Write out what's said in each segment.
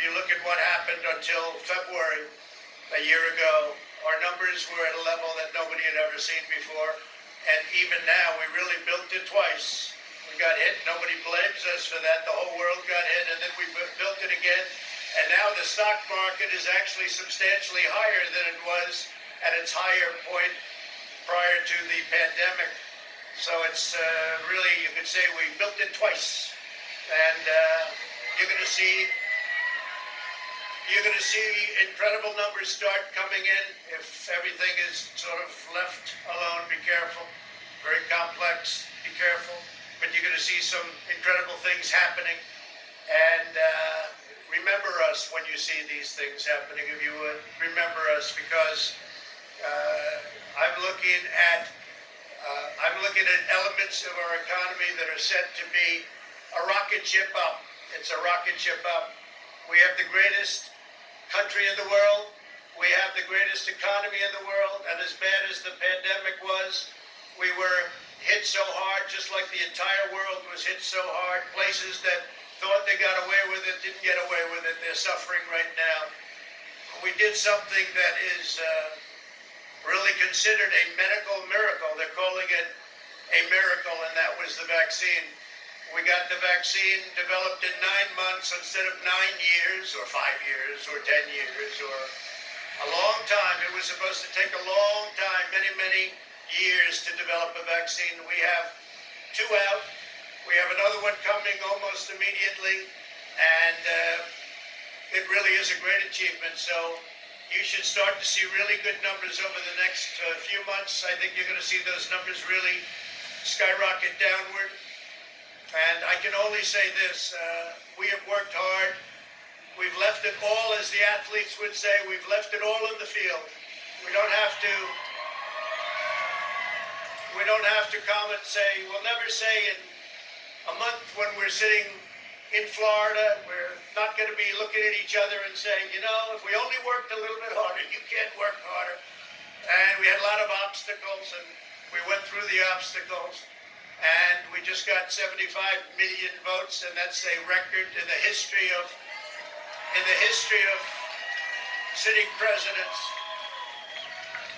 if you look at what happened until February a year ago, our numbers were at a level that nobody had ever seen before. And even now, we really built it twice. We got hit. Nobody blames us for that. The whole world got hit, and then we built it again. And now the stock market is actually substantially higher than it was at its higher point prior to the pandemic. So it's really, you could say we built it twice. And you're going to see incredible numbers start coming in if everything is sort of left alone. Be careful. Very complex. Be careful. But you're going to see some incredible things happening. And remember us when you see these things happening, if you would. Remember us, because I'm looking at elements of our economy that are set to be a rocket ship up. It's a rocket ship up. We have the greatest country in the world. We have the greatest economy in the world. And as bad as the pandemic was, we were hit so hard, just like the entire world was hit so hard. Places that thought they got away with it didn't get away with it. They're suffering right now. We did something that is really considered a medical miracle. They're calling it a miracle, and that was the vaccine. We got the vaccine developed in 9 months instead of 9 years or 5 years or 10 years or a long time. It was supposed to take a long time, many, many years to develop a vaccine. We have 2 out. We have another one coming almost immediately, and it really is a great achievement. So you should start to see really good numbers over the next few months. I think you're going to see those numbers really skyrocket downward. And I can only say this, we have worked hard. We've left it all, as the athletes would say, we've left it all in the field. We don't have to come and say, we'll never say in a month when we're sitting in Florida, we're not going to be looking at each other and saying, you know, if we only worked a little bit harder, you can't work harder. And we had a lot of obstacles, and we went through the obstacles. And we just got 75 million votes, and that's a record in the history of sitting presidents.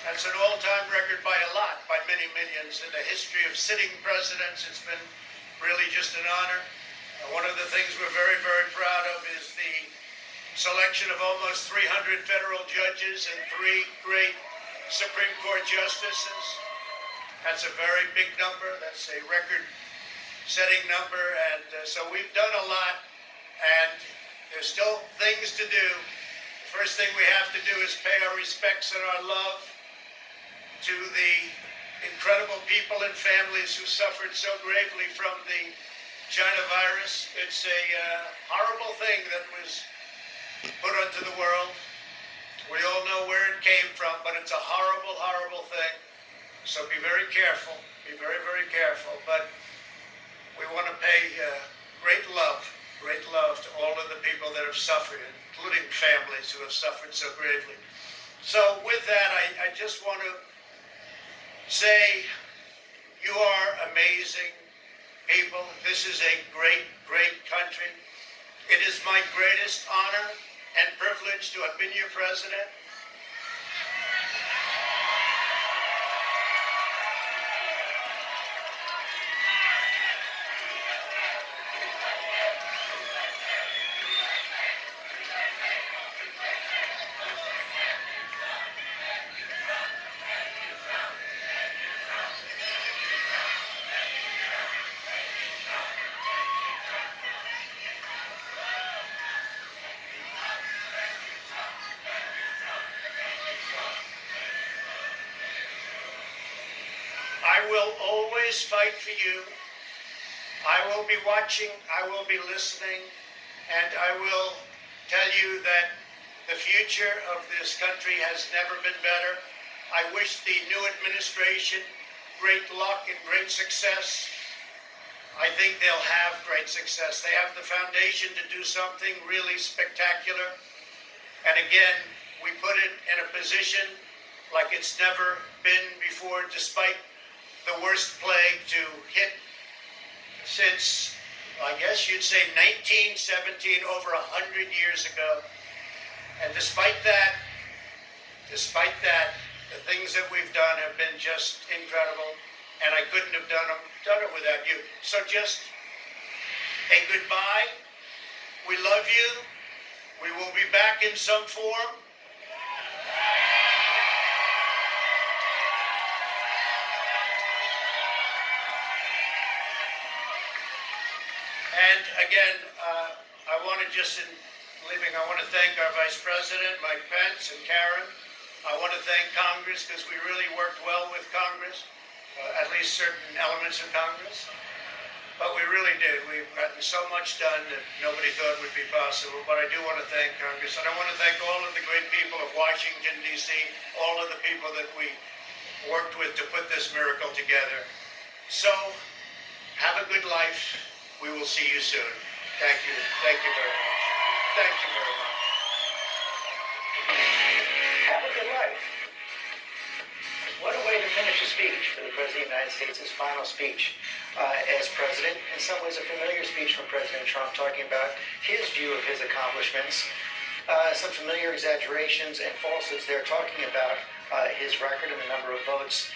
That's an all-time record by a lot, by many millions. In the history of sitting presidents, it's been really just an honor. One of the things we're very, very proud of is the selection of almost 300 federal judges and 3 great Supreme Court justices. That's a very big number. That's a record-setting number. And so we've done a lot, and there's still things to do. The first thing we have to do is pay our respects and our love to the incredible people and families who suffered so gravely from the China virus. It's a horrible thing that was put onto the world. We all know where it came from, but it's a horrible, horrible thing. So be very careful, be very, very careful. But we want to pay great love to all of the people that have suffered, including families who have suffered so gravely. So with that, I just want to say you are amazing people. This is a great, great country. It is my greatest honor and privilege to have been your president. I will always fight for you. I will be watching, I will be listening, and I will tell you that the future of this country has never been better. I wish the new administration great luck and great success. I think they'll have great success. They have the foundation to do something really spectacular. And again, we put it in a position like it's never been before, despite the worst plague to hit since I guess you'd say 1917, over 100 years ago. And despite that, the things that we've done have been just incredible, and I couldn't have done it without you. So just a goodbye. We love you. We will be back in some form. And again, I want to just, in leaving, I want to thank our Vice President, Mike Pence, and Karen. I want to thank Congress, because we really worked well with Congress, at least certain elements of Congress. But we really did. We've gotten so much done that nobody thought would be possible. But I do want to thank Congress. And I want to thank all of the great people of Washington, D.C., all of the people that we worked with to put this miracle together. So, have a good life. We will see you soon. Thank you. Thank you very much. Thank you very much. Have a good life. What a way to finish a speech for the President of the United States, his final speech as president. In some ways, a familiar speech from President Trump, talking about his view of his accomplishments, some familiar exaggerations and falsehoods there, talking about his record and the number of votes